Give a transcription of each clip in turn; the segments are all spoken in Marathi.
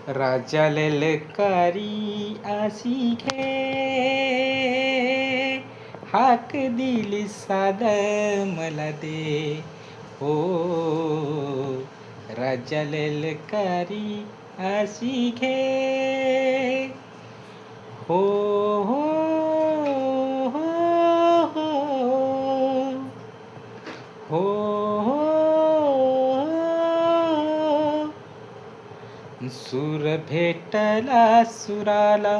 राजा ललकारी आसी घे, हाक दिली साद मला दे. हो राजा ललकारी आसी घे. हो हो हो हो हो सूर भेटला सुराला,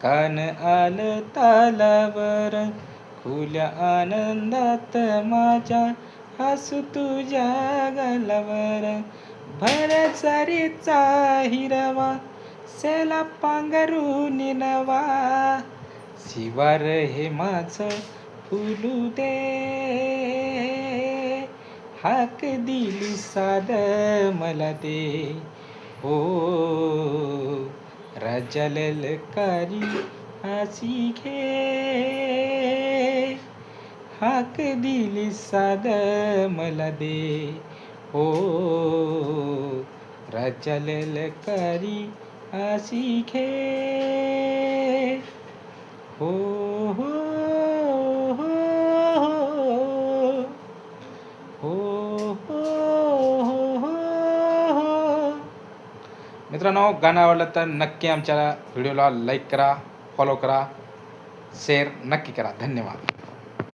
गान आलं तालावर. खुल्या आनंदात माझ्या हसू तुझ्या गालावर. भर चारीचा हिरवा, सेला पांघरून नवा. शिवार हे माझं फुलू दे, हाक दिली साद मला दे. हो राजा ललकारी आसी घे, हाक दिली साद मला दे. हो राजा ललकारी आसी घे. हो हो हो हो हो हो. मित्रांनो, गाणं आवडलं तर नक्की आमच्या व्हिडिओला लाईक करा, फॉलो करा, शेअर नक्की करा. धन्यवाद.